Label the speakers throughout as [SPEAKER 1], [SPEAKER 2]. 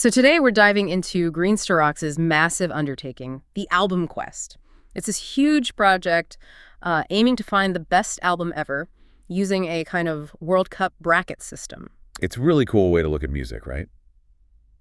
[SPEAKER 1] So today we're diving into Greenster Rox's massive undertaking, the Album Quest. It's this huge project aiming to find the best album ever using a kind of World Cup bracket system.
[SPEAKER 2] It's a really cool way to look at music, right?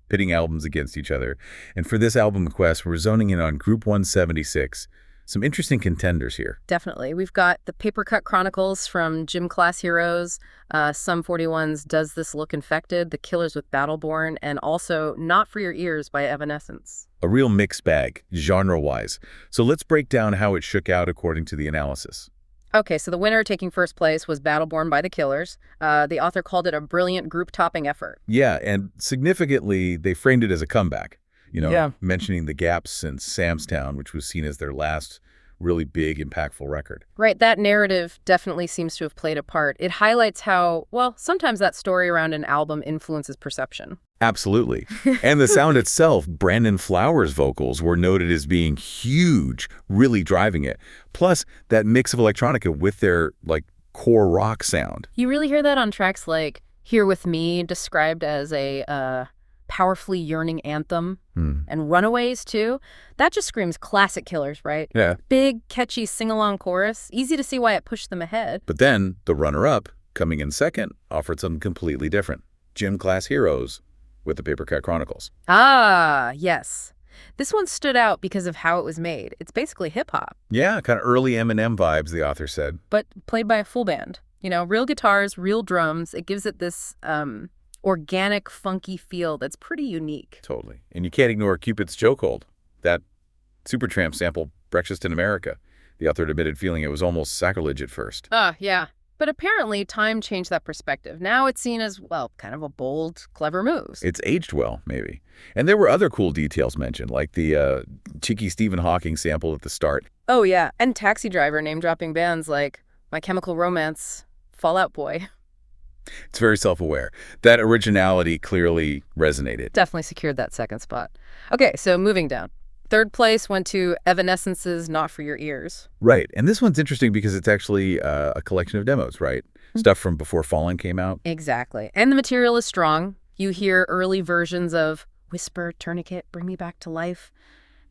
[SPEAKER 2] Pitting albums against each other. And for this Album Quest, we're zoning in on Group 176. Some interesting contenders here.
[SPEAKER 1] Definitely. We've got the Papercut Chronicles from Gym Class Heroes, Sum 41's Does This Look Infected, The Killers with Battleborn, and also Not For Your Ears by Evanescence.
[SPEAKER 2] A real mixed bag, genre-wise. So let's break down how it shook out according to the analysis.
[SPEAKER 1] Okay, so the winner taking first place was Battleborn by The Killers. The author called it a brilliant group-topping effort.
[SPEAKER 2] Yeah, and significantly, they framed it as a comeback.
[SPEAKER 1] Yeah.
[SPEAKER 2] Mentioning the gaps since Sam's Town, which was seen as their last really big, impactful record.
[SPEAKER 1] Right, that narrative definitely seems to have played a part. It highlights how, well, sometimes that story around an album influences perception.
[SPEAKER 2] Absolutely. And the sound itself, Brandon Flowers' vocals were noted as being huge, really driving it. Plus, that mix of electronica with their, core rock sound.
[SPEAKER 1] You really hear that on tracks like Here With Me, described as a powerfully yearning anthem, and Runaways, too. That just screams classic Killers, right?
[SPEAKER 2] Yeah.
[SPEAKER 1] Big, catchy sing-along chorus. Easy to see why it pushed them ahead.
[SPEAKER 2] But then, the runner-up, coming in second, offered something completely different. Gym Class Heroes with the Papercut Chronicles.
[SPEAKER 1] Ah, yes. This one stood out because of how it was made. It's basically hip-hop.
[SPEAKER 2] Yeah, kind of early Eminem vibes, the author said.
[SPEAKER 1] But played by a full band. Real guitars, real drums. It gives it this organic, funky feel that's pretty unique.
[SPEAKER 2] Totally. And you can't ignore Cupid's Chokehold, that Supertramp sample, Breakfast in America. The author admitted feeling it was almost sacrilege at first.
[SPEAKER 1] Yeah. But apparently, time changed that perspective. Now it's seen as, well, kind of a bold, clever move.
[SPEAKER 2] It's aged well, maybe. And there were other cool details mentioned, like the cheeky Stephen Hawking sample at the start.
[SPEAKER 1] Oh, yeah. And Taxi Driver name-dropping bands like My Chemical Romance, Fall Out Boy.
[SPEAKER 2] It's very self-aware. That originality clearly resonated.
[SPEAKER 1] Definitely secured that second spot. Okay, so moving down. Third place went to Evanescence's Not For Your Ears.
[SPEAKER 2] Right. And this one's interesting because it's actually a collection of demos, right? Stuff from before Fallen came out.
[SPEAKER 1] Exactly. And the material is strong. You hear early versions of Whisper, Tourniquet, Bring Me Back to Life.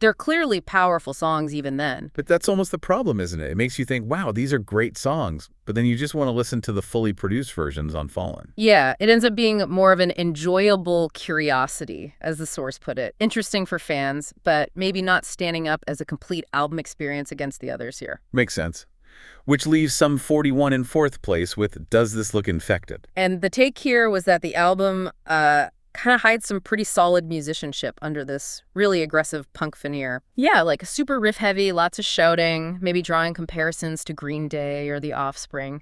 [SPEAKER 1] They're clearly powerful songs even then.
[SPEAKER 2] But that's almost the problem, isn't it? It makes you think, wow, these are great songs, but then you just want to listen to the fully produced versions on Fallen.
[SPEAKER 1] Yeah, it ends up being more of an enjoyable curiosity, as the source put it. Interesting for fans, but maybe not standing up as a complete album experience against the others here.
[SPEAKER 2] Makes sense. Which leaves Sum 41 in fourth place with Does This Look Infected?
[SPEAKER 1] And the take here was that the album kind of hides some pretty solid musicianship under this really aggressive punk veneer. Yeah, like super riff heavy, lots of shouting, maybe drawing comparisons to Green Day or The Offspring.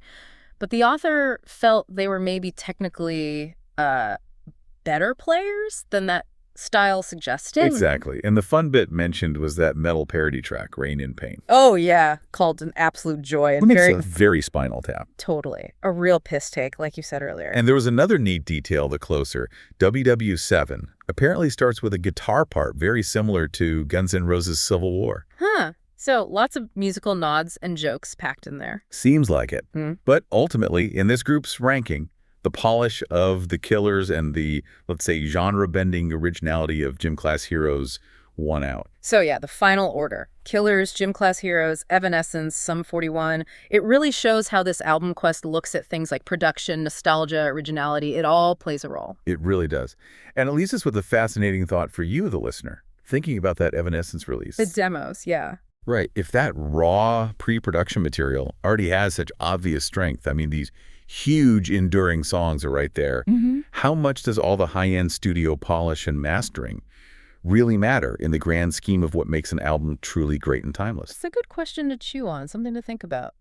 [SPEAKER 1] But the author felt they were maybe technically better players than that style suggested.
[SPEAKER 2] Exactly. And the fun bit mentioned was that metal parody track, Rain in Pain.
[SPEAKER 1] Oh, yeah. Called An Absolute Joy. And
[SPEAKER 2] It's a very Spinal Tap.
[SPEAKER 1] Totally. A real piss take, like you said earlier.
[SPEAKER 2] And there was another neat detail the closer. WW7 apparently starts with a guitar part very similar to Guns N' Roses' Civil War.
[SPEAKER 1] Huh. So lots of musical nods and jokes packed in there.
[SPEAKER 2] Seems like it. But ultimately, in this group's ranking, the polish of the Killers and the, let's say, genre-bending originality of Gym Class Heroes won out.
[SPEAKER 1] So yeah, the final order. Killers, Gym Class Heroes, Evanescence, Sum 41. It really shows how this album quest looks at things like production, nostalgia, originality. It all plays a role.
[SPEAKER 2] It really does. And it leaves us with a fascinating thought for you, the listener, thinking about that Evanescence release.
[SPEAKER 1] The demos, yeah.
[SPEAKER 2] Right. If that raw pre-production material already has such obvious strength, I mean, these huge, enduring songs are right there. How much does all the high-end studio polish and mastering really matter in the grand scheme of what makes an album truly great and timeless?
[SPEAKER 1] It's a good question to chew on, something to think about.